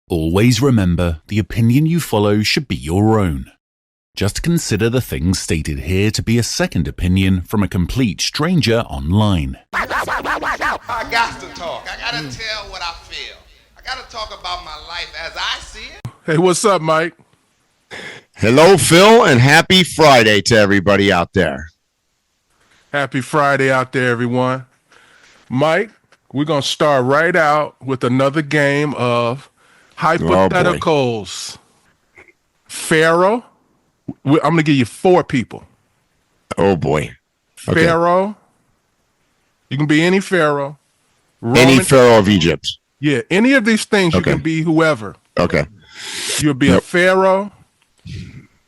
Always remember, the opinion you follow should be your own. Just consider the things stated here to be a second opinion from a complete stranger online. I got to talk. I got to tell what I feel. I got to talk about my life as I see it. Hey, what's up, Mike? Hello, Phil, and happy Friday to everybody out there. Happy Friday out there, everyone. Mike, we're going to start right out with another game of hypotheticals. PHAROAH. I'm going to give you 4 people. Oh, boy. Okay. PHAROAH. You can be any Pharaoh. Any Pharaoh of Egypt. Yeah, any of these things you can be whoever. Okay. You'll be a Pharaoh,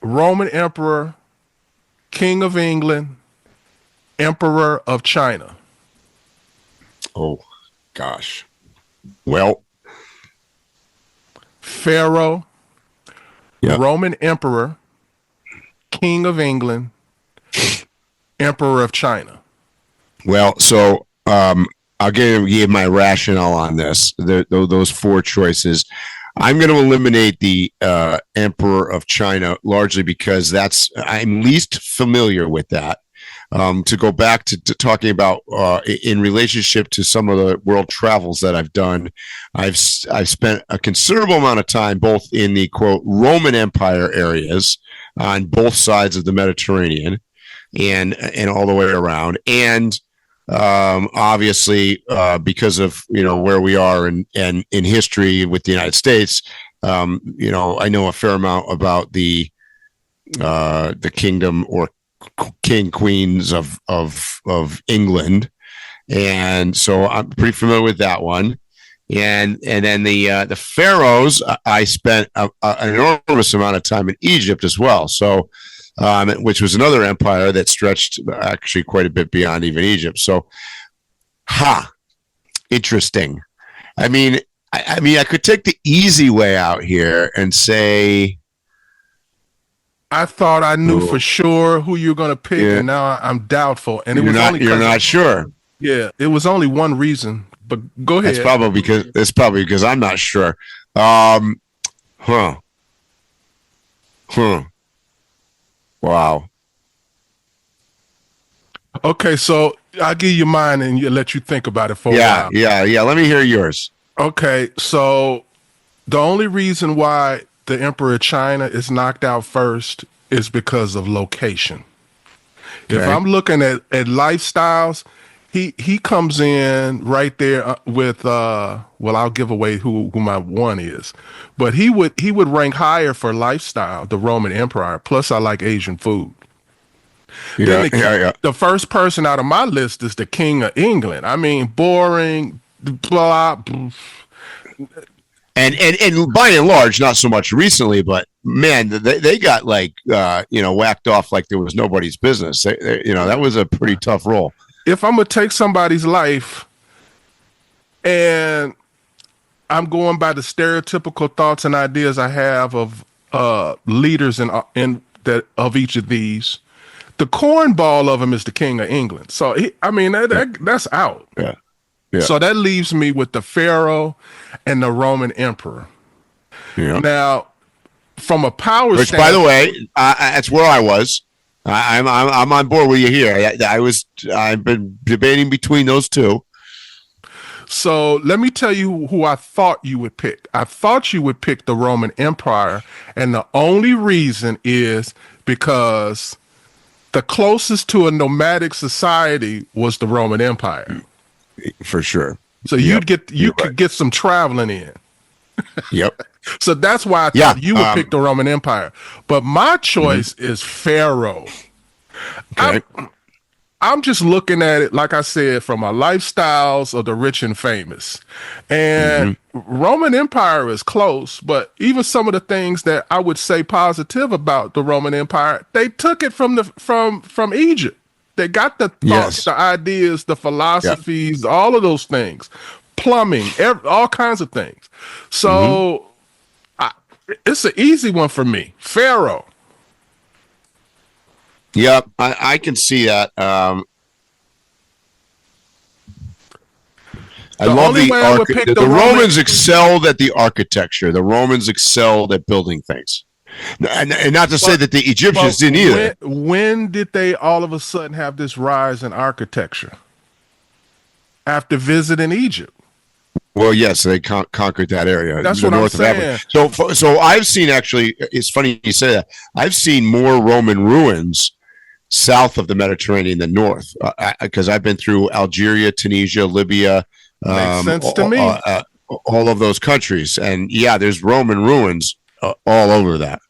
Roman Emperor, King of England, Emperor of China. Oh, gosh. Well. Pharaoh, Roman Emperor, King of England, Emperor of China. Well, so I'll give my rationale on this. Those 4 choices. I'm going to eliminate the Emperor of China largely because I'm least familiar with that. To go back to talking about in relationship to some of the world travels that I've done, I've spent a considerable amount of time both in the quote Roman Empire areas on both sides of the Mediterranean and all the way around, and obviously because of where we are in history with the United States, I know a fair amount about the kingdom or king queens of England, and so I'm pretty familiar with that one. And then the pharaohs, I spent an enormous amount of time in Egypt as well. So, which was another empire that stretched actually quite a bit beyond even Egypt. So, interesting. I mean, I could take the easy way out here and say. I thought I knew for sure who you're going to pick, and now I'm doubtful. And you're not sure. Yeah, it was only one reason. But go ahead. It's probably because I'm not sure. Wow. Okay, so I'll give you mine and let you think about it for a while. Yeah. Let me hear yours. Okay, so the only reason why the Emperor of China is knocked out first is because of location. Okay. If I'm looking at lifestyles, he comes in right there with I'll give away who my one is, but he would rank higher for lifestyle, the Roman Empire. Plus, I like Asian food. The first person out of my list is the King of England. I mean, boring, blah, blah. And by and large, not so much recently, but man, they got whacked off like there was nobody's business. That was a pretty tough role. If I'm gonna take somebody's life, and I'm going by the stereotypical thoughts and ideas I have of leaders of each of these, the cornball of them is the King of England. So that's out. Yeah. So that leaves me with the Pharaoh and the Roman Emperor. Yeah. Now, from a power standpoint, by the way, that's where I was. I'm on board with you here. I've been debating between those 2. So let me tell you who I thought you would pick. I thought you would pick the Roman Empire, and the only reason is because the closest to a nomadic society was the Roman Empire. For sure. So you could get some traveling in. Yep. So that's why I thought you would pick the Roman Empire. But my choice is Pharaoh. Okay. I'm just looking at it, like I said, from a lifestyles of the rich and famous. And Roman Empire is close, but even some of the things that I would say positive about the Roman Empire, they took it from Egypt. They got the thoughts, the ideas, the philosophies, all of those things, plumbing, all kinds of things. So it's an easy one for me. Pharaoh. Yep, I can see that. I love only way I would pick the Romans excelled at the architecture. The Romans excelled at building things. And not to say that the Egyptians didn't either. When did they all of a sudden have this rise in architecture? After visiting Egypt. Well, yes, they conquered that area. That's what I'm saying. So I've seen, actually, it's funny you say that. I've seen more Roman ruins south of the Mediterranean than north, because I've been through Algeria, Tunisia, Libya. Makes sense to me. All of those countries. And yeah, there's Roman ruins all over that.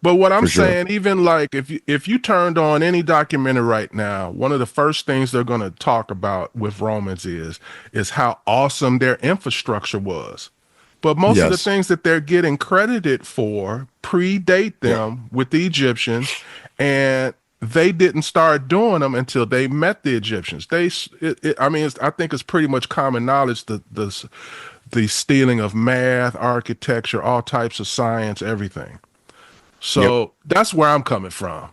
But what I'm saying, even like if you turned on any documentary right now, one of the first things they're going to talk about with Romans is how awesome their infrastructure was. But most of the things that they're getting credited for predate them with the Egyptians, and they didn't start doing them until they met the Egyptians. I think it's pretty much common knowledge the stealing of math, architecture, all types of science, everything. So that's where I'm coming from.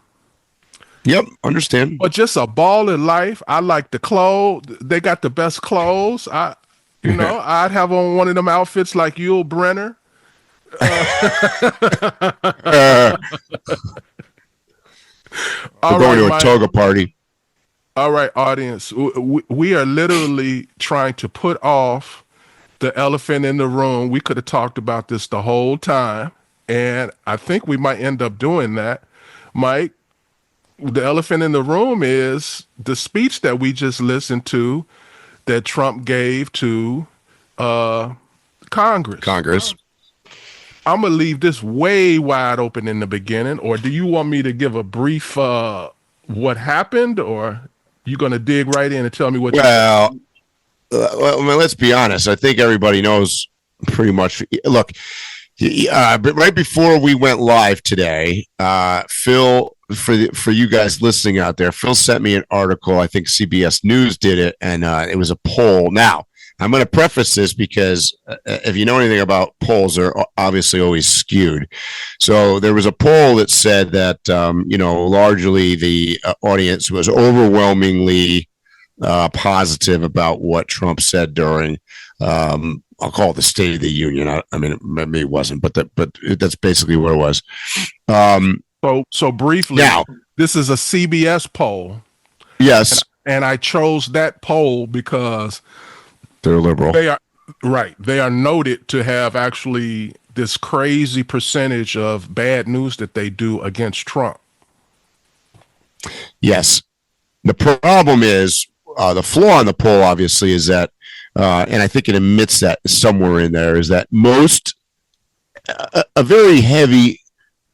Yep, understand. But just a ball in life. I like the clothes. They got the best clothes. I'd have on one of them outfits like Yul Brenner. We're going to a toga party. All right, audience. We are literally trying to put off the elephant in the room. We could have talked about this the whole time. And I think we might end up doing that. Mike, the elephant in the room is the speech that we just listened to that Trump gave to Congress. I'm going to leave this way wide open in the beginning, or do you want me to give a brief what happened, or you going to dig right in and tell me what well, let's be honest. I think everybody knows pretty much. Look, but right before we went live today, Phil, for you guys listening out there, Phil sent me an article. I think CBS News did it, and it was a poll. Now, I'm going to preface this because if you know anything about polls, they're obviously always skewed. So there was a poll that said that, largely the audience was overwhelmingly positive about what Trump said during I'll call it the State of the Union. I mean, maybe it wasn't, but that's basically what it was. So briefly, now, this is a CBS poll. Yes, and I chose that poll because they're liberal. They are right. They are noted to have actually this crazy percentage of bad news that they do against Trump. Yes, the problem is the flaw in the poll. Obviously, is that. And I think it admits that somewhere in there is that a very heavy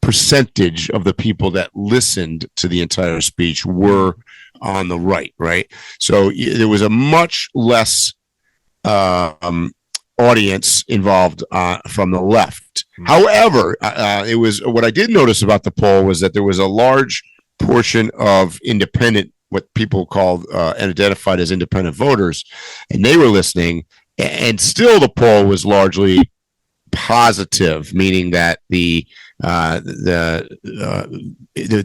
percentage of the people that listened to the entire speech were on the right? So there was a much less audience involved from the left. However, it was what I did notice about the poll was that there was a large portion of independent, what people called and identified as independent voters, and they were listening, and still the poll was largely positive, meaning that the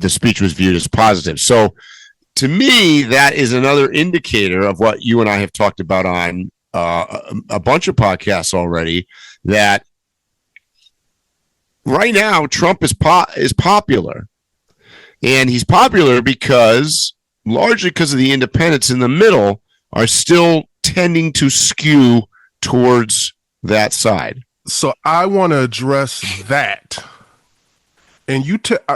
speech was viewed as positive. So to me, that is another indicator of what you and I have talked about on a bunch of podcasts already, that right now Trump is popular, and he's popular largely because of the independents in the middle are still tending to skew towards that side. So I want to address that. And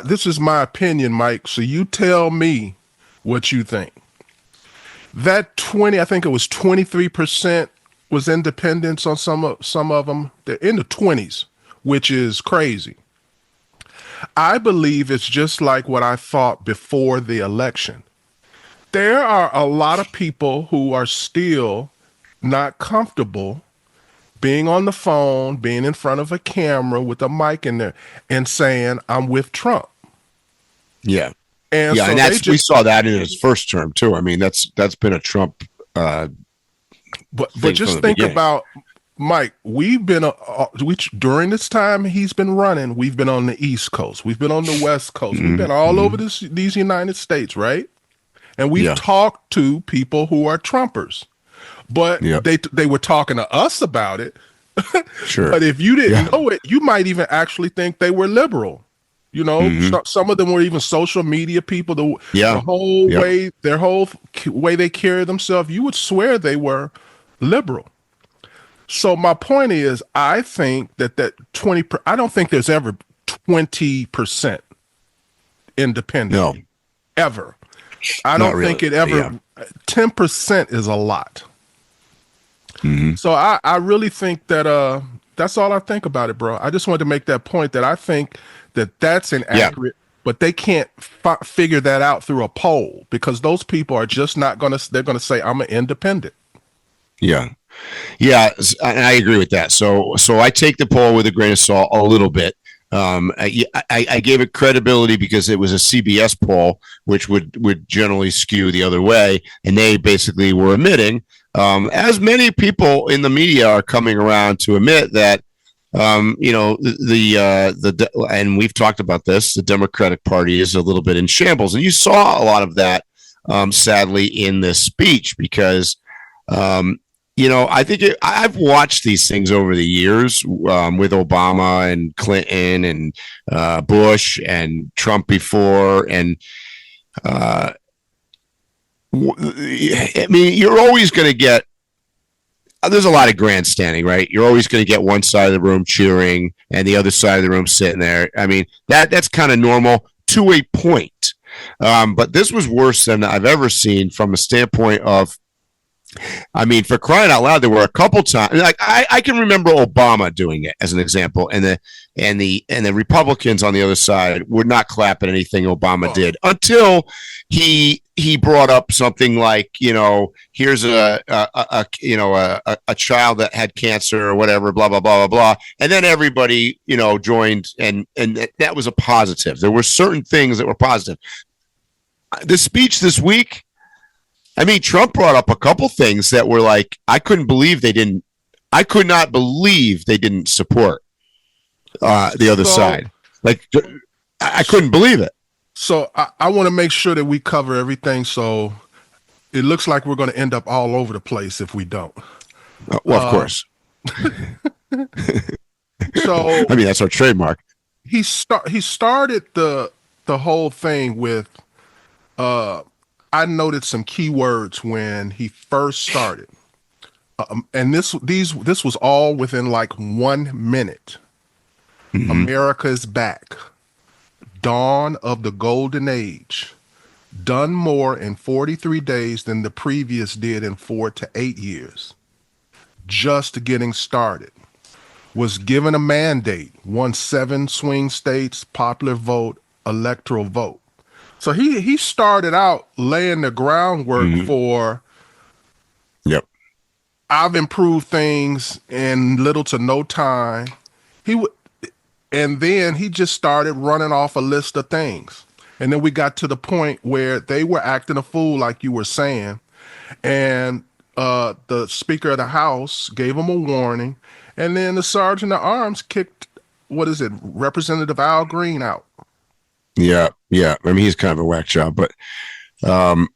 this is my opinion, Mike. So you tell me what you think. That I think it was 23% was independents on some of them. They're in the 20s, which is crazy. I believe it's just like what I thought before the election. There are a lot of people who are still not comfortable being on the phone, being in front of a camera with a mic in there and saying, I'm with Trump. Yeah. And yeah, so we saw that in his first term too. I mean, that's been a Trump but just think about, Mike, we've been during this time he's been running, we've been on the East Coast, we've been on the West Coast, we've been all over these United States, right? And we've talked to people who are Trumpers. but they were talking to us about it. Sure. But if you didn't know it, you might even actually think they were liberal. You know, some of them were even social media people. The whole way, their whole way they carry themselves, you would swear they were liberal. So my point is, I think that 20. I don't think there's ever 20% independent. No, ever. I don't think it ever. 10% is a lot. So I really think that that's all I think about it, bro. I just wanted to make that point that I think that that's inaccurate, but they can't figure that out through a poll because those people are just not going to, they're going to say, I'm an independent. Yeah. I agree with that. So I take the poll with a grain of salt a little bit. I gave it credibility because it was a CBS poll, which would generally skew the other way. And they basically were admitting, as many people in the media are coming around to admit that, and we've talked about this, the Democratic Party is a little bit in shambles. And you saw a lot of that, sadly, in this speech because, I think I've watched these things over the years with Obama and Clinton and Bush and Trump before. And I mean, you're always going to get, there's a lot of grandstanding, right? You're always going to get one side of the room cheering and the other side of the room sitting there. I mean, that's kind of normal to a point. But this was worse than I've ever seen from a standpoint of, I mean, for crying out loud, there were a couple times, like I can remember Obama doing it as an example, and the Republicans on the other side would not clap at anything Obama did until he brought up something like, here's a child that had cancer or whatever, blah blah blah blah blah, and then everybody joined, and that was a positive. There were certain things that were positive. The speech this week, I mean, Trump brought up a couple things that were like, I could not believe they didn't support the other side. Like, I couldn't believe it. So I want to make sure that we cover everything. So it looks like we're going to end up all over the place if we don't. Well, of course. So I mean, that's our trademark. He started the whole thing with, I noted some key words when he first started, and this was all within like 1 minute. America is back. Dawn of the golden age. Done more in 43 days than the previous did in 4 to 8 years. Just getting started. Was given a mandate. Won 7 swing states, popular vote, electoral vote. So he started out laying the groundwork for, I've improved things in little to no time. And then he just started running off a list of things. And then we got to the point where they were acting a fool, like you were saying. And the Speaker of the House gave him a warning. And then the Sergeant at Arms kicked, Representative Al Green out. Yeah. I mean, he's kind of a whack job, but but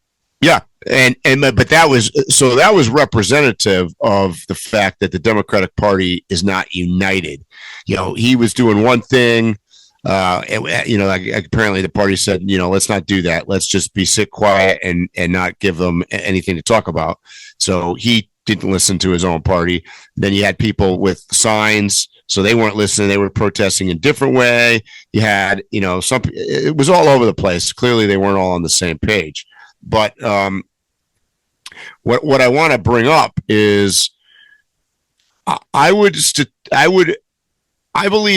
that was representative of the fact that the Democratic Party is not united. He was doing one thing, apparently the party said, let's not do that. Let's just sit quiet and not give them anything to talk about. So he didn't listen to his own party. Then you had people with signs. So they weren't listening. They were protesting in a different way. You had, it was all over the place. Clearly, they weren't all on the same page. But what I want to bring up is, I believe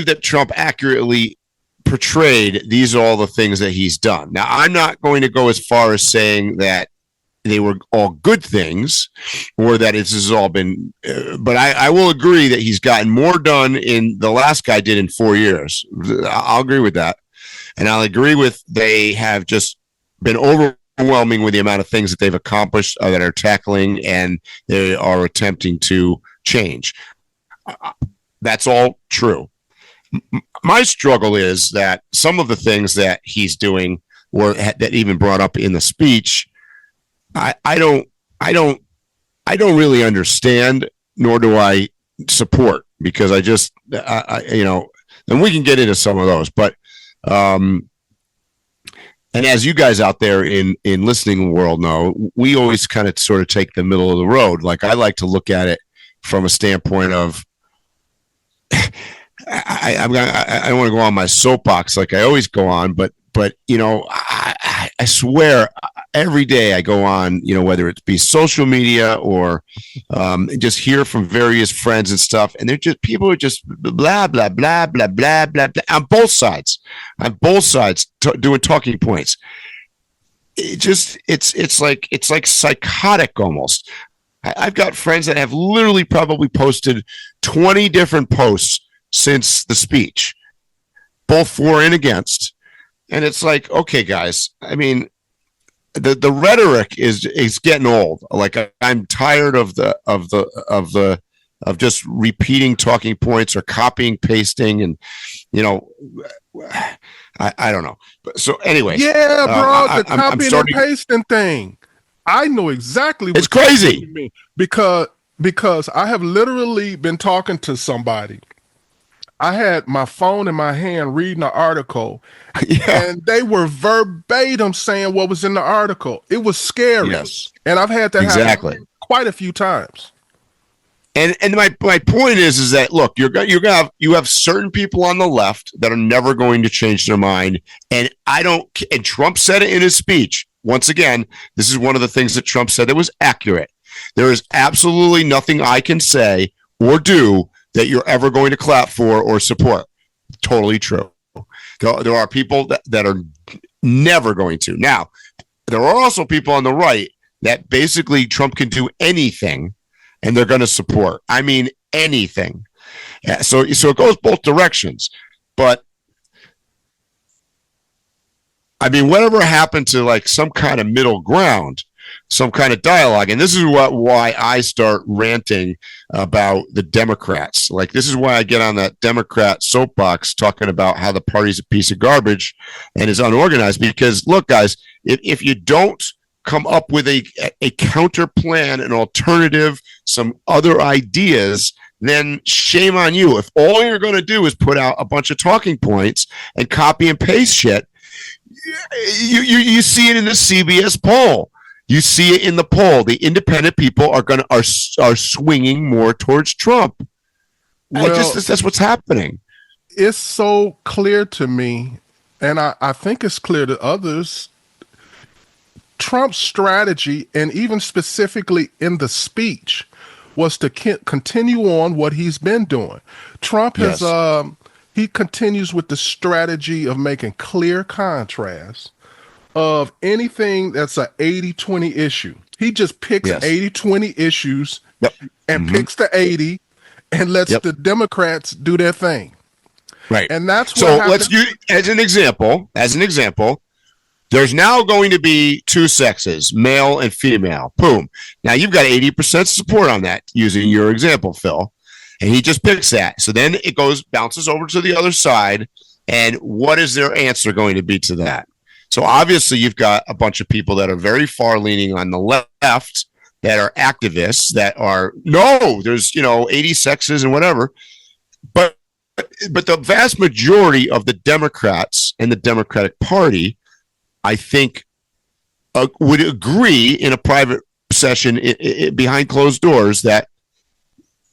that Trump accurately portrayed these are all the things that he's done. Now, I'm not going to go as far as saying that they were all good things or that this has all been, but I will agree that he's gotten more done in the last guy did in 4 years. I'll agree with that. And I'll agree with they have just been overwhelming with the amount of things that they've accomplished that are tackling and they are attempting to change. That's all true. My struggle is that some of the things that he's doing or that even brought up in the speech, I don't I don't really understand, nor do I support, because I you know, and we can get into some of those, but and as you guys out there in listening world know, we always kind of sort of take the middle of the road. Like, I like to look at it from a standpoint of, I don't want to go on my soapbox like I always go on, but you know, I swear every day I go on, you know, whether it be social media or just hear from various friends and stuff, and they're just, people are just blah blah blah blah blah blah blah on both sides, doing talking points. It's like psychotic almost. I've got friends that have literally probably posted 20 different posts since the speech, both for and against. And it's like, okay, guys, I mean, the rhetoric is getting old. Like, I'm tired of just repeating talking points or copying, pasting, and, you know, I don't know. So anyway, yeah, bro, the copying and pasting thing. I know exactly what it's crazy. You mean, because I have literally been talking to somebody. I had my phone in my hand reading an article, and they were verbatim saying what was in the article. It was scary. Yes. And I've had that happen quite a few times. And my point is that, look, you have certain people on the left that are never going to change their mind. And and Trump said it in his speech. Once again, this is one of the things that Trump said that was accurate. There is absolutely nothing I can say or do that you're ever going to clap for or support. Totally true. There are people that are never going to. Now, there are also people on the right that basically Trump can do anything and they're going to support. I mean, anything. Yeah, so it goes both directions. But I mean, whatever happened to like some kind of middle ground, some kind of dialogue? And this is why I start ranting about the Democrats. Like, this is why I get on that Democrat soapbox talking about how the party's a piece of garbage and is unorganized. Because, look, guys, if you don't come up with a counter plan, an alternative, some other ideas, then shame on you. If all you're going to do is put out a bunch of talking points and copy and paste shit, you see it in the CBS poll. You see it in the poll. The independent people are swinging more towards Trump. Well, that's what's happening. It's so clear to me, and I think it's clear to others. Trump's strategy, and even specifically in the speech, was to continue on what he's been doing. Trump has he continues with the strategy of making clear contrast of anything that's a 80-20 issue. He just picks 80-20 issues and picks the 80 and lets the Democrats do their thing. Right. And that's what so let's use as an example, there's now going to be two sexes, male and female. Boom. Now you've got 80% support on that using your example, Phil. And he just picks that. So then it bounces over to the other side. And what is their answer going to be to that? So obviously you've got a bunch of people that are very far leaning on the left, that are activists, that are, no, there's, 80 sexes and whatever. But the vast majority of the Democrats and the Democratic Party, I think, would agree in a private session behind closed doors that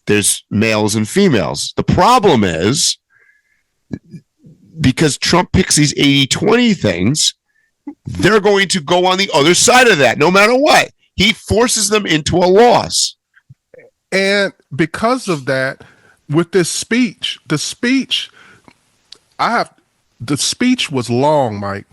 there's males and females. The problem is, because Trump picks these 80-20 things, they're going to go on the other side of that no matter what. He forces them into a loss. And because of that, with this speech, the speech was long, Mike.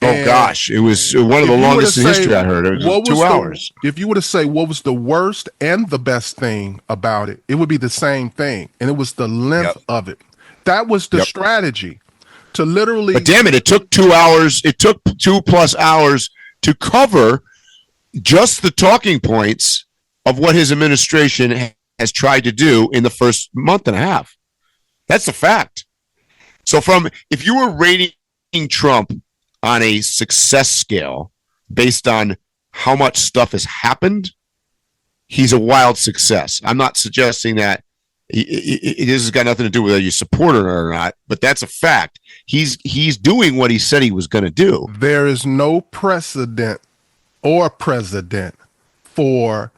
Oh gosh, it was one of the longest in history. I heard it was 2 hours. If you were to say what was the worst and the best thing about it, it would be the same thing, and it was the length of it. That was the strategy to literally. But damn it, it took 2 hours. It took 2+ hours to cover just the talking points of what his administration has tried to do in the first month and a half. That's a fact. So if you were rating Trump on a success scale based on how much stuff has happened, he's a wild success. I'm not suggesting that this has got nothing to do with whether you support it or not, but that's a fact. He's doing what he said he was going to do. There is no precedent or president for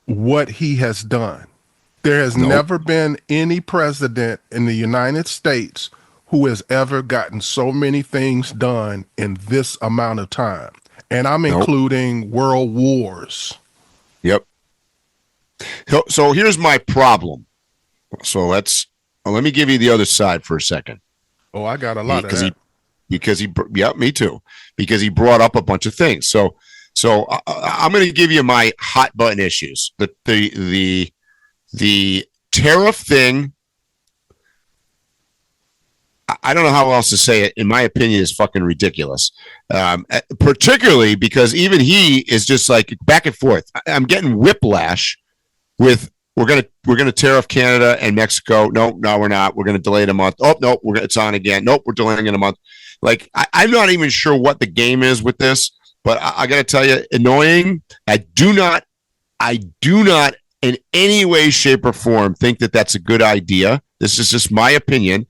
what he has done. There has never been any president in the United States who has ever gotten so many things done in this amount of time. And I'm including world wars. Yep. So here's my problem. So let me give you the other side for a second. Oh, I got a lot of that. Me too. Because he brought up a bunch of things. So I'm going to give you my hot button issues. The tariff thing, I don't know how else to say it. In my opinion, is fucking ridiculous. Particularly because even he is just like back and forth. I'm getting whiplash with we're gonna tariff Canada and Mexico. No, we're not. We're gonna delay it a month. Oh no, it's on again. Nope, we're delaying it a month. Like I'm not even sure what the game is with this. But I got to tell you, annoying. I do not in any way, shape, or form think that that's a good idea. This is just my opinion.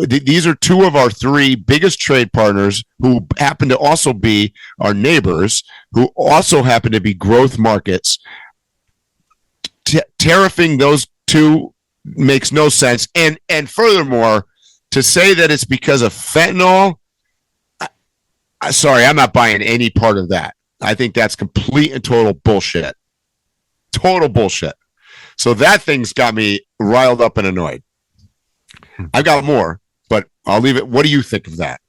These are two of our three biggest trade partners who happen to also be our neighbors, who also happen to be growth markets. Tariffing those two makes no sense. And furthermore, to say that it's because of fentanyl, sorry, I'm not buying any part of that. I think that's complete and total bullshit. Total bullshit. So that thing's got me riled up and annoyed. I've got more, but I'll leave it. What do you think of that?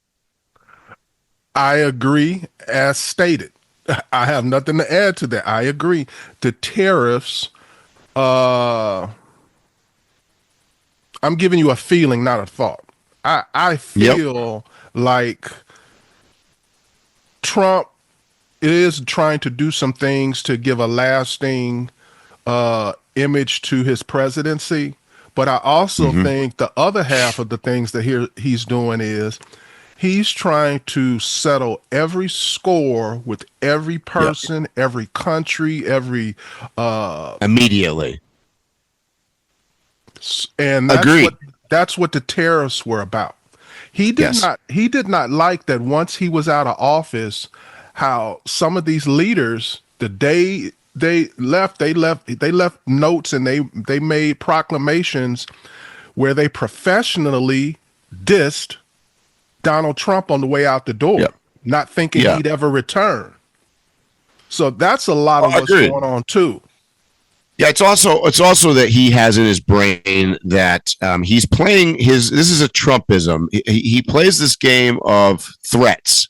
I agree as stated. I have nothing to add to that. I agree. The tariffs, I'm giving you a feeling, not a thought. I feel like Trump is trying to do some things to give a lasting image to his presidency. But I also think the other half of the things that he's doing is he's trying to settle every score with every person, every country, every immediately. And that's what the tariffs were about. He did not like that once he was out of office, how some of these leaders, the day they left notes and they made proclamations where they professionally dissed Donald Trump on the way out the door, not thinking he'd ever return. So that's a lot of what's going on too. Yeah, it's also that he has in his brain that he's playing this is a Trumpism. He plays this game of threats,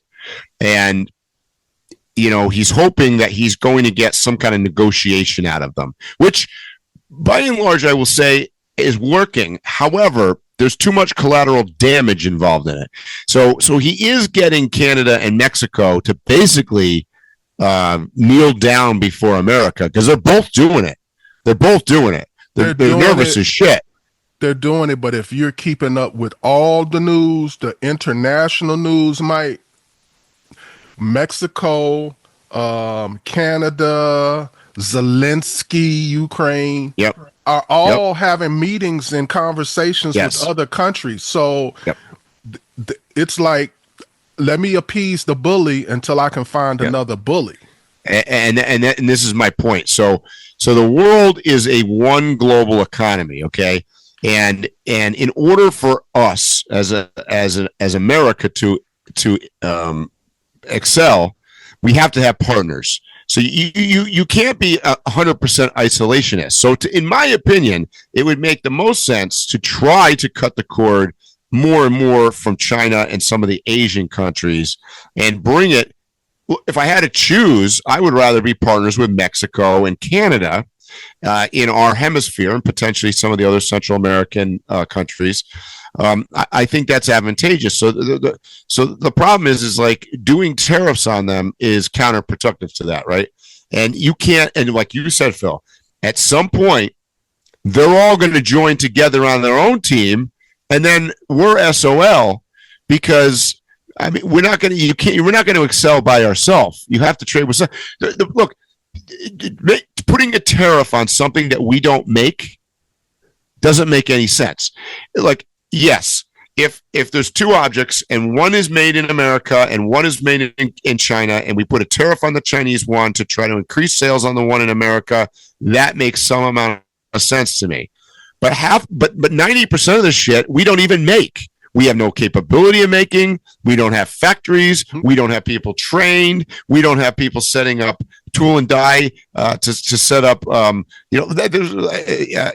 and he's hoping that he's going to get some kind of negotiation out of them, which by and large, I will say is working. However, there's too much collateral damage involved in it. So he is getting Canada and Mexico to basically kneel down before America because they're both doing it. They're nervous as shit. They're doing it, but if you're keeping up with all the news, the international news, Mike, Mexico, Canada, Zelensky, Ukraine, are all having meetings and conversations with other countries. So it's like, let me appease the bully until I can find another bully. And this is my point. So the world is a one global economy, okay? And in order for us as America to excel, we have to have partners. So you can't be 100% isolationist. So in my opinion, it would make the most sense to try to cut the cord more and more from China and some of the Asian countries and bring it. If I had to choose, I would rather be partners with Mexico and Canada in our hemisphere and potentially some of the other Central American countries. I think that's advantageous. So the problem is like doing tariffs on them is counterproductive to that, right? And you can't, and like you said, Phil, at some point, they're all going to join together on their own team, and then we're SOL because we're not going to excel by ourselves. You have to trade with some. Look, putting a tariff on something that we don't make doesn't make any sense. Like, yes, if there's two objects and one is made in America and one is made in China, and we put a tariff on the Chinese one to try to increase sales on the one in America, that makes some amount of sense to me. But 90% of the shit we don't even make. We have no capability of making. We don't have factories. We don't have people trained. We don't have people setting up tool and die to set up. There's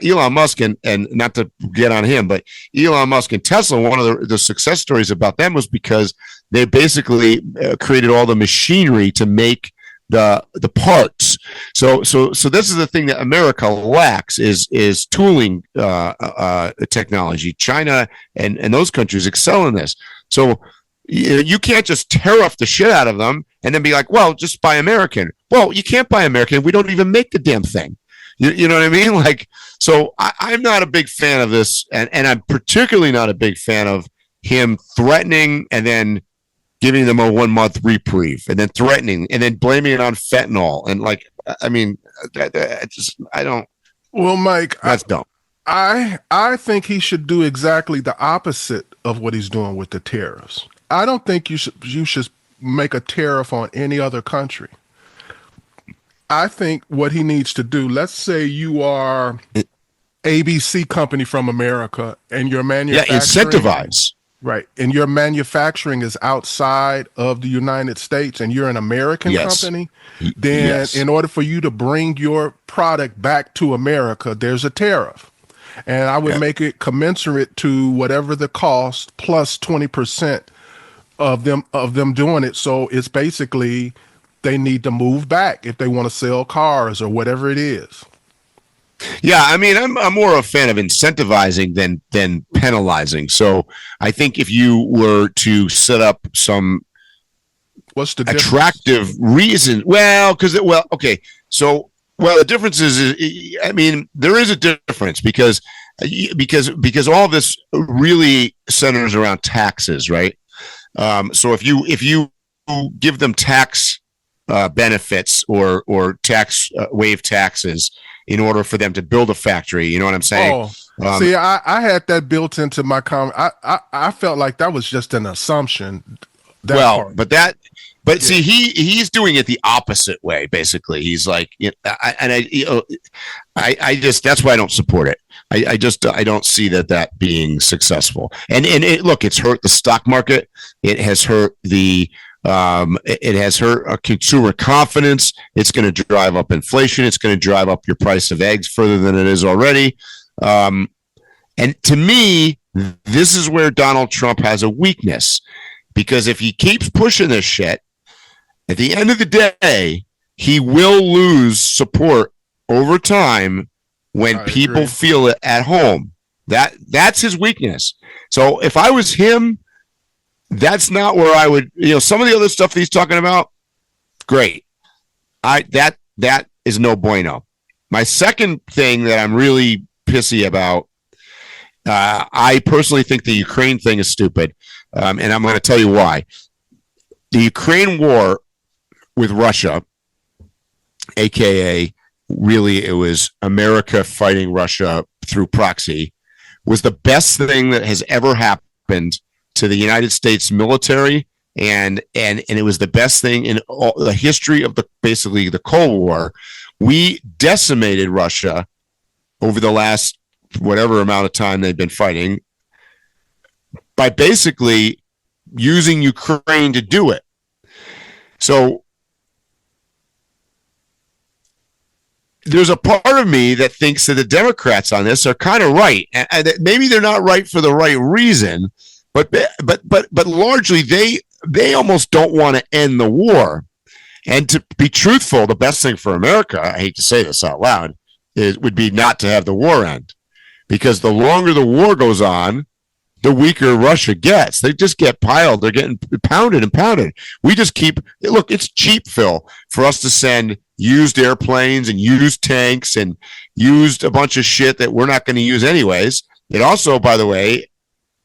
Elon Musk and not to get on him, but Elon Musk and Tesla. One of the success stories about them was because they basically created all the machinery to make the parts. So this is the thing that America lacks is tooling technology. China and those countries excel in this. So you can't just tariff the shit out of them and then be like, well, just buy American. Well, you can't buy American. We don't even make the damn thing. You know what I mean? Like, so I'm not a big fan of this, and I'm particularly not a big fan of him threatening and then giving them a 1 month reprieve, and then threatening, and then blaming it on fentanyl. And like, I mean, I don't. Well, Mike, that's dumb. I think he should do exactly the opposite of what he's doing with the tariffs. I don't think you should make a tariff on any other country. I think what he needs to do, let's say you are ABC company from America and your manufacturing. Yeah, incentivize. Right. And your manufacturing is outside of the United States and you're an American company, then in order for you to bring your product back to America, there's a tariff. And I would make it commensurate to whatever the cost plus 20% of them doing it. So it's basically they need to move back if they want to sell cars or whatever it is. Yeah, I mean, I'm more a fan of incentivizing than penalizing. So I think if you were to set up some attractive reason, the difference is, I mean, there is a difference because all this really centers around taxes, right? So if you give them tax benefits or tax waive taxes in order for them to build a factory, you know what I'm saying? See, I had that built into my comment. I felt like that was just an assumption. See, he's doing it the opposite way. Basically, he's like, I just that's why I don't support it. I don't see that being successful. And it's hurt the stock market. It has hurt it has hurt consumer confidence. It's going to drive up inflation. It's going to drive up your price of eggs further than it is already. And to me, this is where Donald Trump has a weakness, because if he keeps pushing this shit, at the end of the day, he will lose support over time when people feel it at home. That's his weakness. So if I was him, that's not where I would, some of the other stuff that he's talking about, great. That is no bueno. My second thing that I'm really pissy about, I personally think the Ukraine thing is stupid, and I'm going to tell you why. The Ukraine war with Russia, aka really it was America fighting Russia through proxy, was the best thing that has ever happened to the United States military, and it was the best thing in all the history of basically the Cold War. We decimated Russia over the last whatever amount of time they've been fighting by basically using Ukraine to do it. So there's a part of me that thinks that the Democrats on this are kind of right, and maybe they're not right for the right reason. But largely they almost don't want to end the war. And to be truthful, the best thing for America, I hate to say this out loud, would be not to have the war end. Because the longer the war goes on, the weaker Russia gets. They just get piled. They're getting pounded and pounded. We just it's cheap, Phil, for us to send used airplanes and used tanks and used a bunch of shit that we're not going to use anyways. It also, by the way,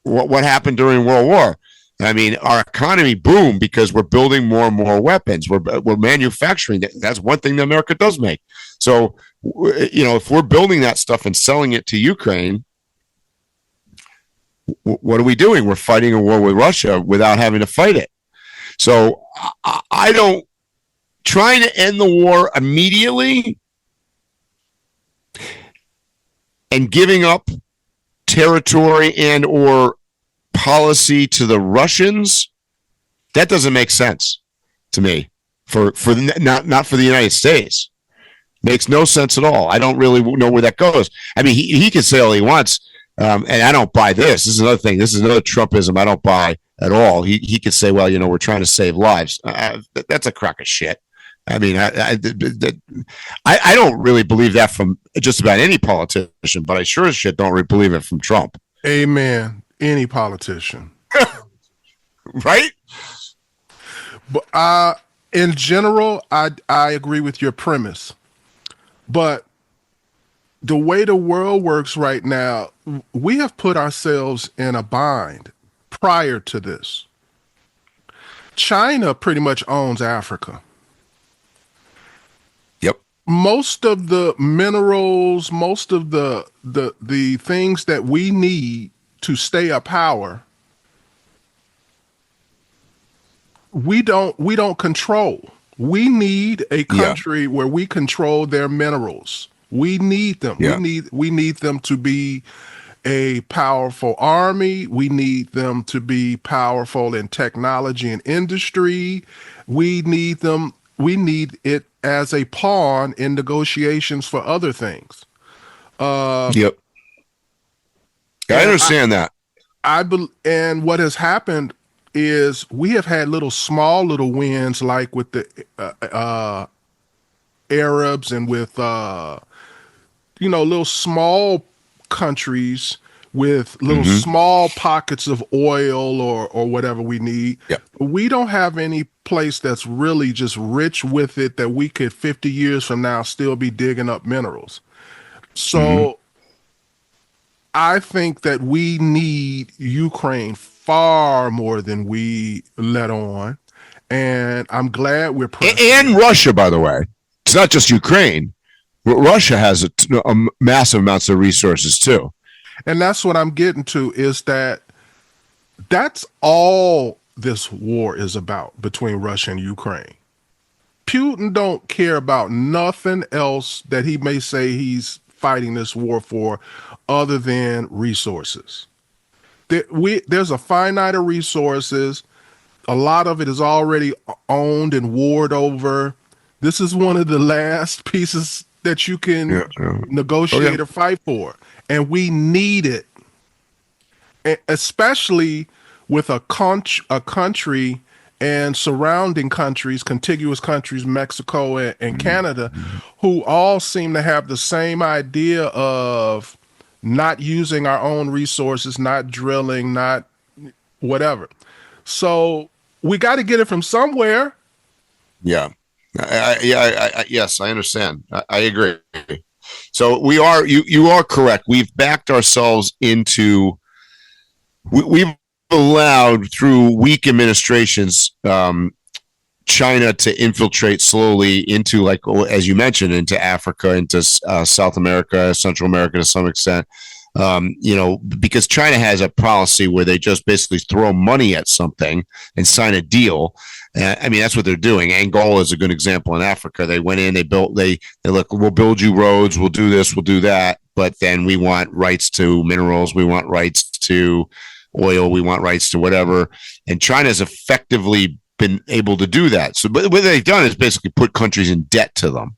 what happened during World War? I mean, our economy boomed because we're building more and more weapons. We're manufacturing. That's one thing that America does make. So, if we're building that stuff and selling it to Ukraine, what are we doing? We're fighting a war with Russia without having to fight it. So I don't, trying to end the war immediately and giving up territory and or policy to the Russians, that doesn't make sense to me for not for the United States. Makes no sense at all. I don't really know where that goes. I mean, he can say all he wants, and I don't buy this. This is another thing. This is another Trumpism I don't buy at all. He could say, well, we're trying to save lives. That's a crock of shit. I mean, I don't really believe that from just about any politician, but I sure as shit don't really believe it from Trump. Amen. Any politician. Right? But in general, I agree with your premise. But the way the world works right now, we have put ourselves in a bind prior to this. China pretty much owns Africa. Yep. Most of the minerals, most of the things that we need to stay a power, we don't control. We need a country where we control their minerals. We need them. Yeah. We need them to be a powerful army. We need them to be powerful in technology and industry. We need them. We need it as a pawn in negotiations for other things. Yep. I understand that. And what has happened is we have had small little wins, like with the Arabs and with little small countries with little small pockets of oil or whatever we need. Yep. We don't have any place that's really just rich with it that we could 50 years from now still be digging up minerals. So I think that we need Ukraine far more than we let on. And I'm glad we're and Russia, by the way. It's not just Ukraine. Russia has a massive amounts of resources too. And that's what I'm getting to, is that's all this war is about between Russia and Ukraine. Putin don't care about nothing else that he may say he's fighting this war for other than resources. There's a finite of resources. A lot of it is already owned and warred over. This is one of the last pieces that you can negotiate or fight for. And we need it, especially with a country and surrounding countries, contiguous countries, Mexico and Canada, who all seem to have the same idea of not using our own resources, not drilling, not whatever. So we got to get it from somewhere. Yeah. Yes, I understand. I agree. So you are correct. We've backed ourselves into, we've allowed through weak administrations, China to infiltrate slowly into, like, as you mentioned, into Africa, into South America, Central America to some extent. Because China has a policy where they just basically throw money at something and sign a deal. I mean, that's what they're doing. Angola is a good example in Africa. They went in, they look, we'll build you roads, we'll do this, we'll do that. But then we want rights to minerals, we want rights to oil, we want rights to whatever. And China's effectively been able to do that. So, but what they've done is basically put countries in debt to them.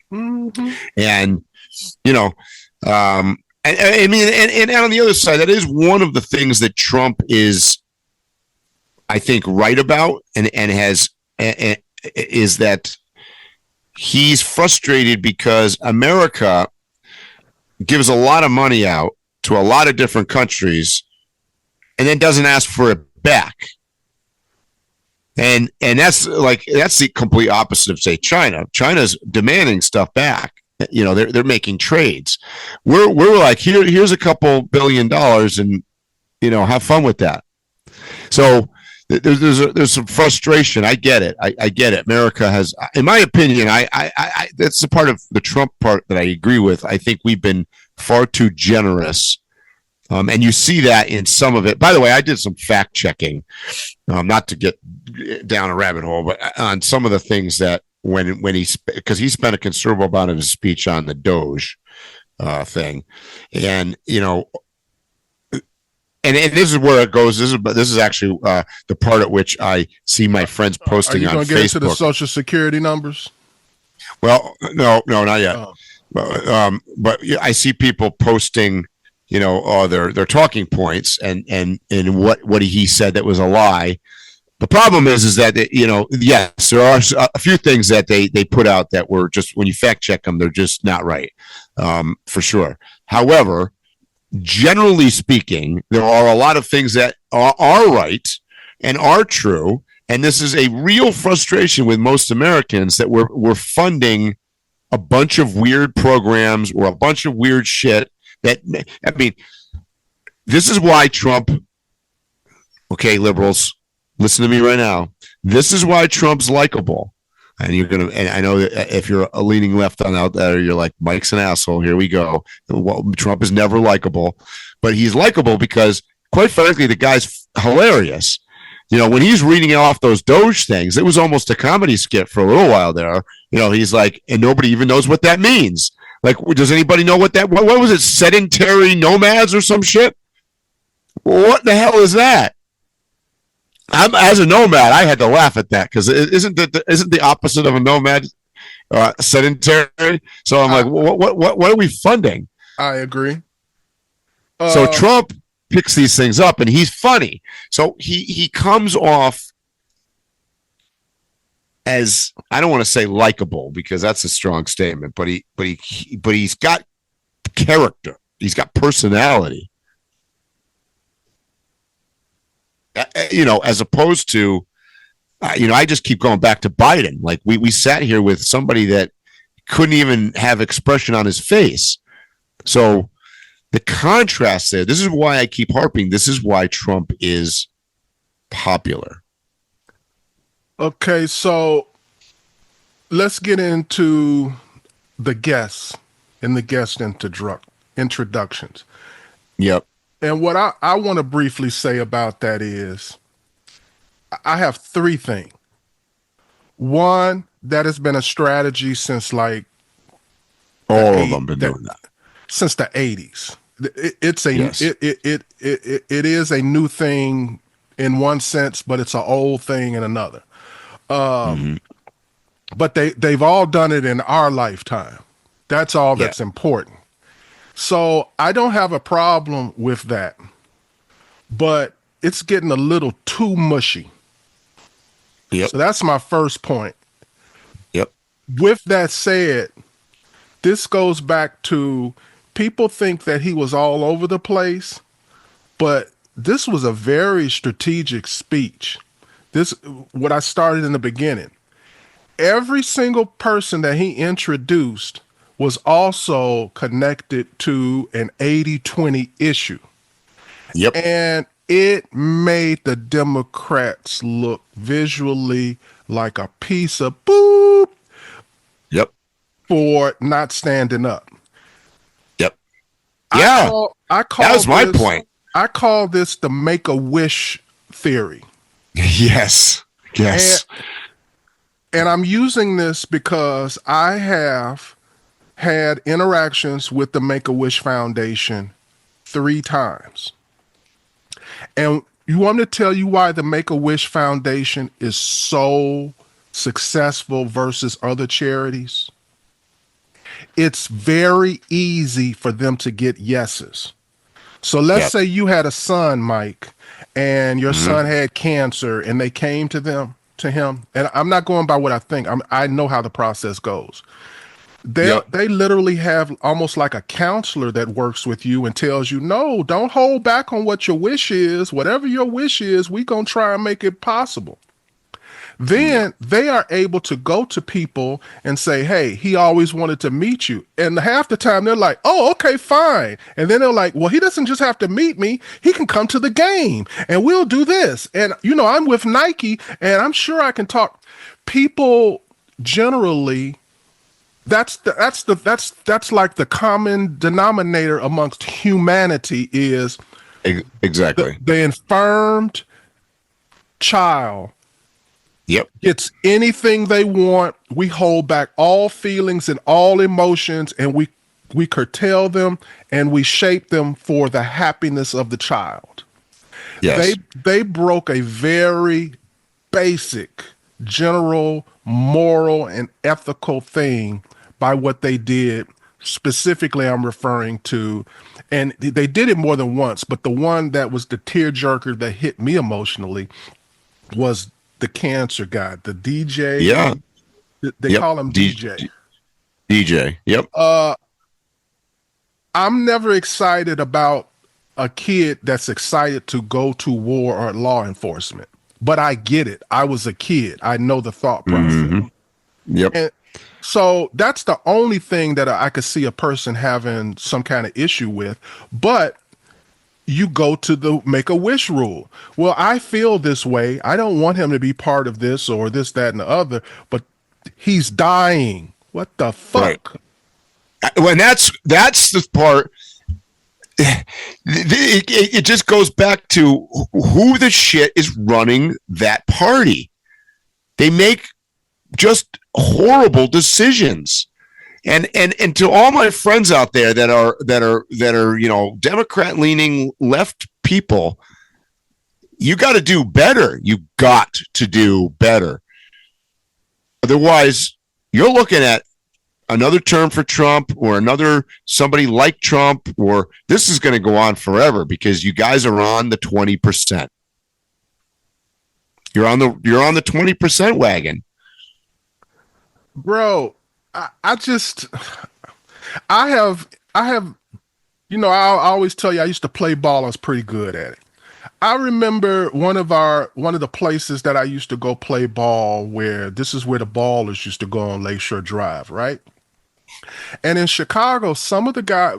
And, I mean, and on the other side, that is one of the things that Trump is, I think, right about, and is that he's frustrated because America gives a lot of money out to a lot of different countries and then doesn't ask for it back. And that's the complete opposite of, say, China. China's demanding stuff back. They're making trades. We're like, here's a couple $1 billion and, have fun with that. So there's some frustration. I get it. I get it. America has, in my opinion, I that's the part of the Trump part that I agree with. I think we've been far too generous. And you see that in some of it. By the way, I did some fact checking, not to get down a rabbit hole, but on some of the things that because he spent a considerable amount of his speech on the Doge thing, and and this is where it goes. This is actually the part at which I see my friends posting on Facebook. Are you going to get into the Social Security numbers? Well, no, not yet. But I see people posting, their talking points and what he said that was a lie. The problem is that yes, there are a few things that they put out that were just, when you fact check them, they're just not right, for sure. However, generally speaking, there are a lot of things that are right and are true, and this is a real frustration with most Americans that we're funding a bunch of weird programs or a bunch of weird shit that, I mean, this is why Trump, okay, liberals, listen to me right now. This is why Trump's likable. And I know that if you're a leaning left on out there, you're like, Mike's an asshole. Here we go. Well, Trump is never likable, but he's likable because, quite frankly, the guy's hilarious. When he's reading off those Doge things, it was almost a comedy skit for a little while there. He's like, and nobody even knows what that means. Like, does anybody know what was it? Sedentary nomads or some shit? What the hell is that? As a nomad, I had to laugh at that because isn't the opposite of a nomad sedentary? So I'm like, what are we funding? I agree. So Trump picks these things up, and he's funny. So he comes off as, I don't want to say likable because that's a strong statement, but he's got character. He's got personality. As opposed to, I just keep going back to Biden. Like we sat here with somebody that couldn't even have expression on his face. So the contrast there, this is why I keep harping. This is why Trump is popular. Okay, so let's get into the guests and the guest introductions. Yep. And what I want to briefly say about that is I have three things. One, that has been a strategy since like all of them been doing that since the 80s. It is a new thing in one sense, but it's an old thing in another. But they've all done it in our lifetime. That's all that's important. So I don't have a problem with that, but it's getting a little too mushy. Yep. So that's my first point. Yep. With that said, this goes back to people think that he was all over the place, but this was a very strategic speech. What I started in the beginning. Every single person that he introduced was also connected to an 80-20 issue. Yep. And it made the Democrats look visually like a piece of boop. Yep. For not standing up. Yep. Yeah. I call that was my point. I call this the Make-A-Wish theory. Yes. And I'm using this because I have had interactions with the Make-A-Wish Foundation 3 times. And you want me to tell you why the Make-A-Wish Foundation is so successful versus other charities? It's very easy for them to get yeses. So let's say you had a son, Mike, and your son had cancer and they came to him, and I'm not going by what I think. I know how the process goes. They literally have almost like a counselor that works with you and tells you, no, don't hold back on what your wish is. Whatever your wish is, we're going to try and make it possible. then they are able to go to people and say, hey, he always wanted to meet you. And half the time they're like, oh, okay, fine. And then they're like, well, he doesn't just have to meet me. He can come to the game and we'll do this. And, I'm with Nike and I'm sure I can talk. People generally, that's like the common denominator amongst humanity is exactly the infirmed child. Yep. Gets anything they want. We hold back all feelings and all emotions, and we curtail them and we shape them for the happiness of the child. Yes. They broke a very basic, general, moral, and ethical thing by what they did. Specifically, I'm referring to, and they did it more than once, but the one that was the tearjerker that hit me emotionally was the cancer guy, the DJ. Yeah. They call him DJ. DJ. Yep. I'm never excited about a kid that's excited to go to war or law enforcement, but I get it. I was a kid. I know the thought process. Mm-hmm. Yep. And so that's the only thing that I could see a person having some kind of issue with, but you go to the Make-A-Wish rule. Well, I feel this way. I don't want him to be part of this or this, that, and the other, but he's dying. What the fuck? Right. Well, that's the part. It just goes back to who the shit is running that party. They make just horrible decisions. And to all my friends out there that are Democrat leaning left people, you got to do better. You got to do better. Otherwise, you're looking at another term for Trump or somebody like Trump, or this is going to go on forever because you guys are on the 20%. You're on the 20% wagon. Bro, I have, I always tell you I used to play ball. I was pretty good at it. I remember one of the places that I used to go play ball this is where the ballers used to go on Lakeshore Drive, right? And in Chicago, some of the guys,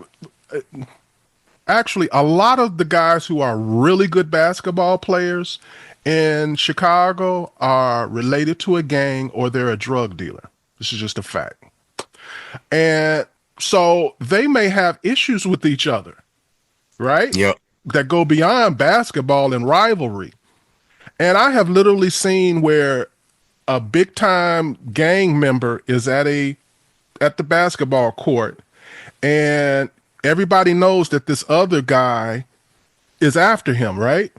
actually a lot of the guys who are really good basketball players in Chicago are related to a gang or they're a drug dealer. This is just a fact. And so they may have issues with each other, right? Yep. That go beyond basketball and rivalry. And I have literally seen where a big time gang member is at the basketball court and everybody knows that this other guy is after him, right?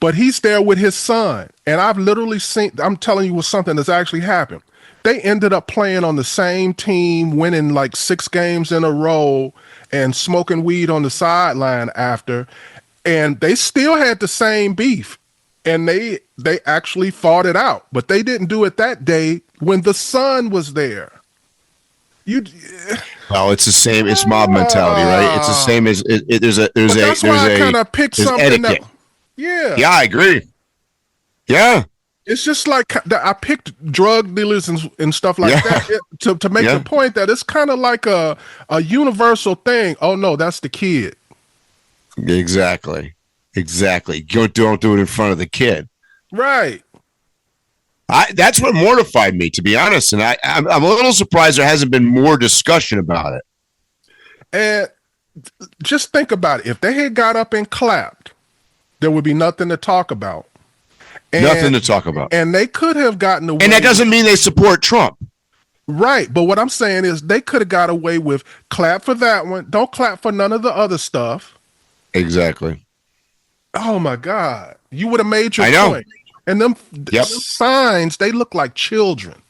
But he's there with his son. And I've literally seen, I'm telling you, was something that's actually happened. They ended up playing on the same team, winning like 6 games in a row and smoking weed on the sideline after. And they still had the same beef. And they actually fought it out. But they didn't do it that day when the son was there. Well, it's the same. It's mob mentality, right? It's the same as that's why I kind of picked something that. Yeah. Yeah, I agree. Yeah. It's just like I picked drug dealers and stuff like that to make the point that it's kind of like a universal thing. Oh no, that's the kid. Exactly. Don't do it in front of the kid. Right. That's what mortified me, to be honest, and I'm a little surprised there hasn't been more discussion about it. And just think about it. If they had got up and clapped, there would be nothing to talk about. Nothing to talk about. And they could have gotten away. And that doesn't mean they support Trump. Right. But what I'm saying is they could have got away with clap for that one. Don't clap for none of the other stuff. Exactly. Oh, my God. You would have made your point. And them signs, they look like children.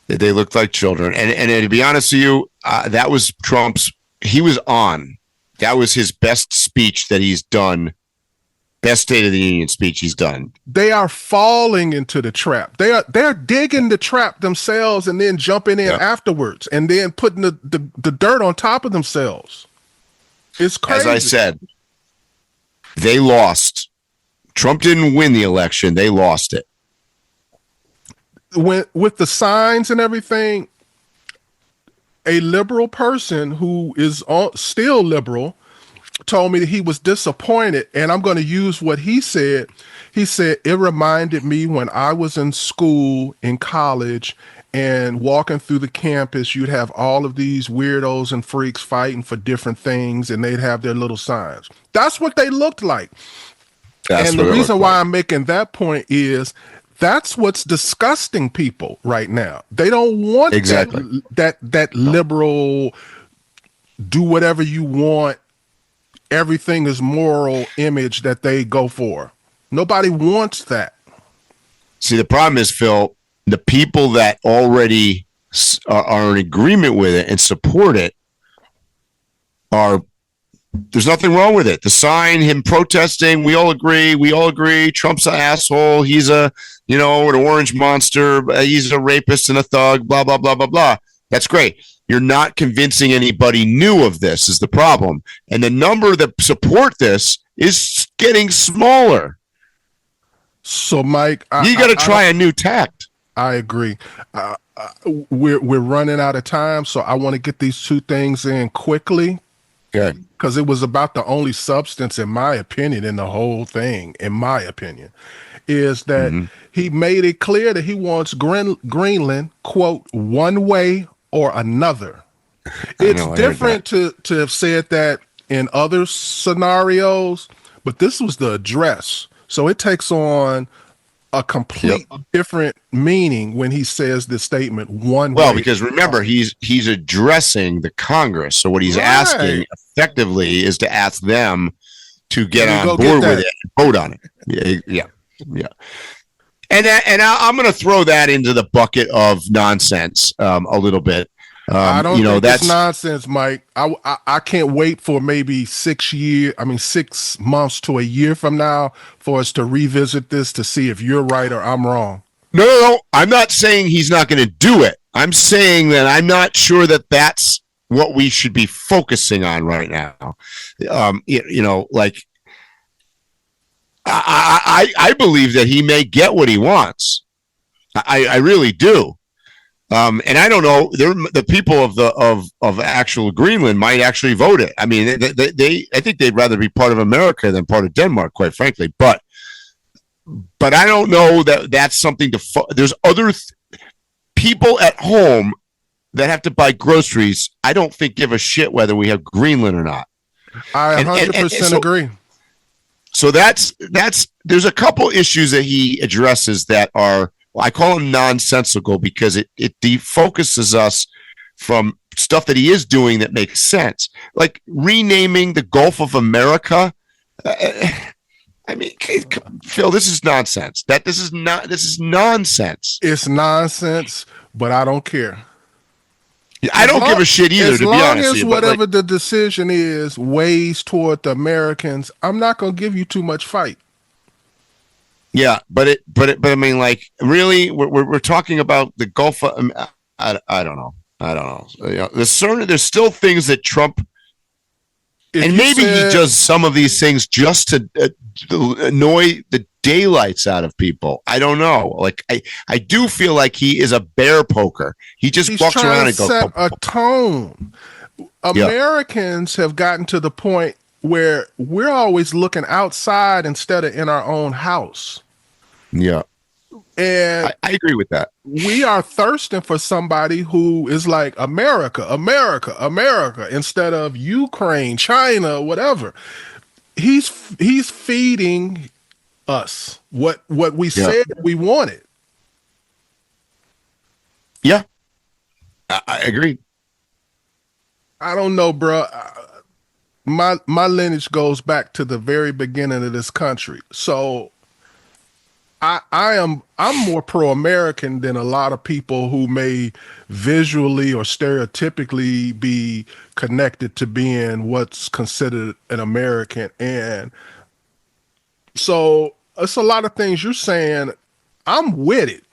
They look like children. And to be honest with you, that was Trump's. He was on. That was his best speech that he's done. Best State of the Union speech he's done. They are falling into the trap. They're digging the trap themselves and then jumping in afterwards and then putting the dirt on top of themselves. It's crazy. As I said, they lost. Trump didn't win the election. They lost it. with the signs and everything, a liberal person who is still liberal told me that he was disappointed, and I'm going to use what he said. He said, it reminded me when I was in school, in college, and walking through the campus, you'd have all of these weirdos and freaks fighting for different things, and they'd have their little signs. That's what they looked like. And the reason why I'm making that point is that's what's disgusting people right now. They don't want that liberal, do whatever you want, everything is moral image that they go for. Nobody wants that. See, the problem is, Phil, the people that already are in agreement with it and support it there's nothing wrong with it. The sign, him protesting, we all agree. Trump's an asshole. He's an orange monster. He's a rapist and a thug, blah, blah, blah, blah, blah. That's great. You're not convincing anybody new of this is the problem. And the number that support this is getting smaller. So, Mike, you got to try a new tact. I agree. We're running out of time, so I want to get these two things in quickly. Good. Because it was about the only substance, in my opinion, in the whole thing, in my opinion, is that he made it clear that he wants Greenland, quote, one way or another. It's different to have said that in other scenarios, but this was the address. So it takes on a complete different meaning when he says the statement one way. Well, because remember, he's addressing the Congress. So what he's asking effectively is to ask them to get on board with it and vote on it. Yeah. And I'm going to throw that into the bucket of nonsense a little bit. I don't think that's nonsense, Mike. I can't wait for maybe 6 months to a year from now for us to revisit this to see if you're right or I'm wrong. No. I'm not saying he's not going to do it. I'm saying that I'm not sure that that's what we should be focusing on right now. I believe that he may get what he wants. I really do. And I don't know. The people of actual Greenland might actually vote it. I mean, I think they'd rather be part of America than part of Denmark, quite frankly. But I don't know that that's something to. There's other people at home that have to buy groceries. I don't think give a shit whether we have Greenland or not. I 100% agree. So there's a couple issues that he addresses that are. I call them nonsensical because it defocuses us from stuff that he is doing that makes sense, like renaming the Gulf of America. I mean, Phil, this is nonsense. This is nonsense. It's nonsense, but I don't care. I don't give a shit either, to be honest with you. As long as whatever the decision is weighs toward the Americans, I'm not going to give you too much fight. Yeah, but I mean, like, really, we're talking about the Gulf. I don't know. There's still things that Trump, and maybe he does some of these things just to annoy the daylights out of people. I don't know. Like, I do feel like he is a bear poker. He just walks around and goes. Set a tone. Americans have gotten to the point where we're always looking outside instead of in our own house. Yeah. And I agree with that. We are thirsting for somebody who is like America, America, America, instead of Ukraine, China, whatever. He's feeding us what we said we wanted. Yeah. I agree. I don't know, bro. My lineage goes back to the very beginning of this country. So I'm more pro-American than a lot of people who may visually or stereotypically be connected to being what's considered an American. And so it's a lot of things you're saying. I'm with it.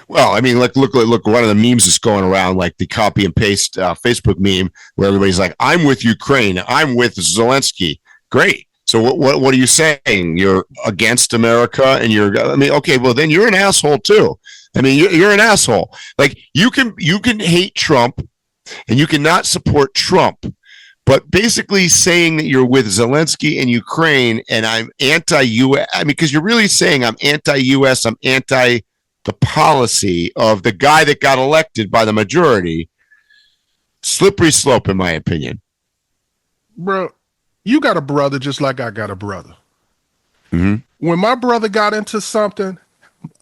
Well, I mean, look, one of the memes that's going around, like the copy and paste Facebook meme where everybody's like, I'm with Ukraine. I'm with Zelensky. Great. So what are you saying? You're against America, and I mean, okay, well then you're an asshole too. I mean, you're an asshole. Like you can hate Trump, and you cannot support Trump, but basically saying that you're with Zelensky and Ukraine, and I'm anti-U.S. I mean, because you're really saying I'm anti-U.S. I'm anti the policy of the guy that got elected by the majority. Slippery slope, in my opinion. Bro, you got a brother just like I got a brother. Mm-hmm. When my brother got into something,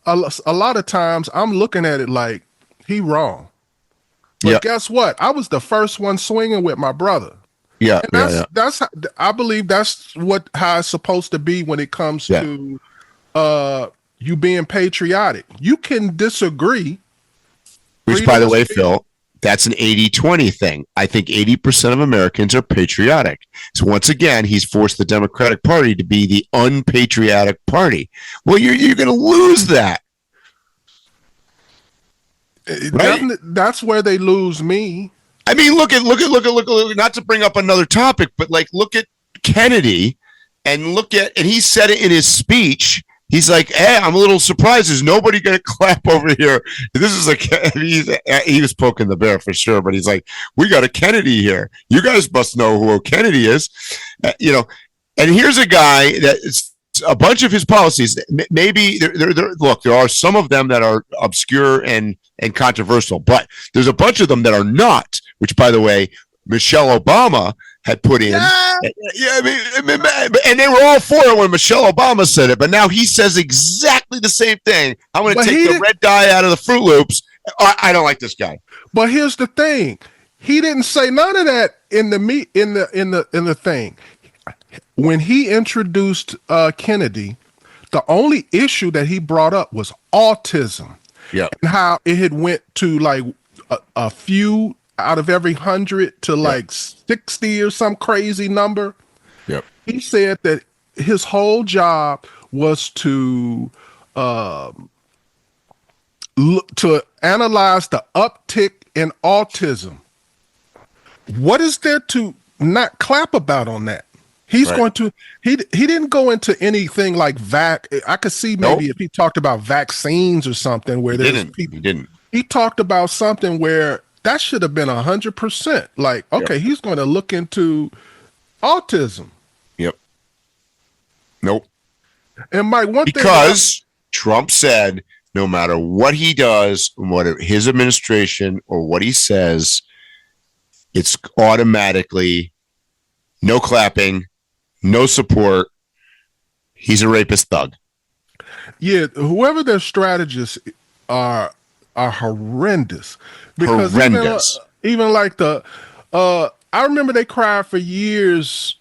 a lot of times I'm looking at it like he wrong. But guess what? I was the first one swinging with my brother. Yeah, and that's how, I believe that's how it's supposed to be when it comes to you being patriotic. You can disagree. Which, by the way, Phil, that's an 80-20 thing. I think 80% of Americans are patriotic. So once again, he's forced the Democratic Party to be the unpatriotic party. Well, you're going to lose that. Right? That's where they lose me. I mean, look at, not to bring up another topic, but like, look at Kennedy and he said it in his speech. He's like, hey, I'm a little surprised. There's nobody going to clap over here. This is he was poking the bear for sure, but he's like, we got a Kennedy here. You guys must know who Kennedy is. And here's a guy that is a bunch of his policies. Maybe there are some of them that are obscure and controversial, but there's a bunch of them that are not, which, by the way, Michelle Obama had put in. Yeah, I mean, and they were all for it when Michelle Obama said it, but now he says exactly the same thing. I'm going to take the red dye out of the Fruit Loops. I don't like this guy. But here's the thing: he didn't say none of that in the thing. When he introduced Kennedy, the only issue that he brought up was autism. Yeah, and how it had went to like a few out of every 100 to like 60 or some crazy number. Yep. He said that his whole job was to analyze the uptick in autism. What is there to not clap about on that? He's going to he didn't go into anything like I could see maybe if he talked about vaccines or something where there's people. He didn't. He talked about something where that should have been 100%. Like, okay, he's going to look into autism. Yep. Nope. And Mike, because Trump said no matter what he does, what his administration or what he says, it's automatically no clapping, no support. He's a rapist thug. Yeah, whoever their strategists are horrendous. Because even like I remember they cried for years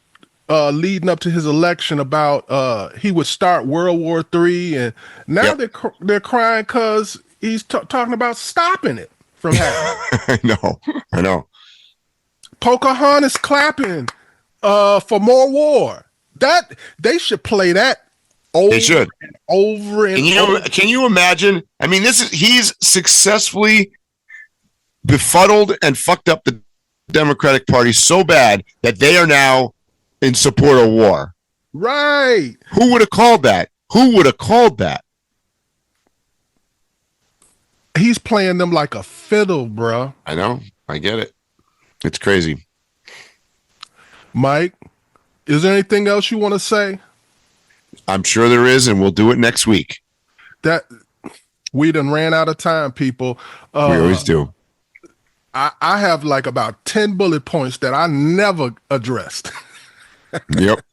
leading up to his election about he would start World War III, and now they're crying because he's talking about stopping it from happening. I know. Pocahontas clapping for more war. That they should play that. They should over and over. Can you imagine? I mean, he's successfully befuddled and fucked up the Democratic Party so bad that they are now in support of war. Right. Who would have called that? He's playing them like a fiddle, bro. I know. I get it. It's crazy. Mike, is there anything else you want to say? I'm sure there is, and we'll do it next week. That we done ran out of time, people. We always do. I have like about 10 bullet points that I never addressed. Yep.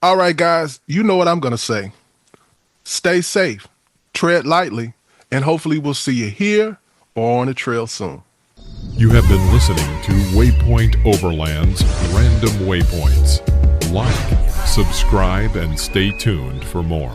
All right, guys, you know what I'm going to say. Stay safe, tread lightly, and hopefully we'll see you here or on the trail soon. You have been listening to Waypoint Overland's Random Waypoints. Like, subscribe, and stay tuned for more.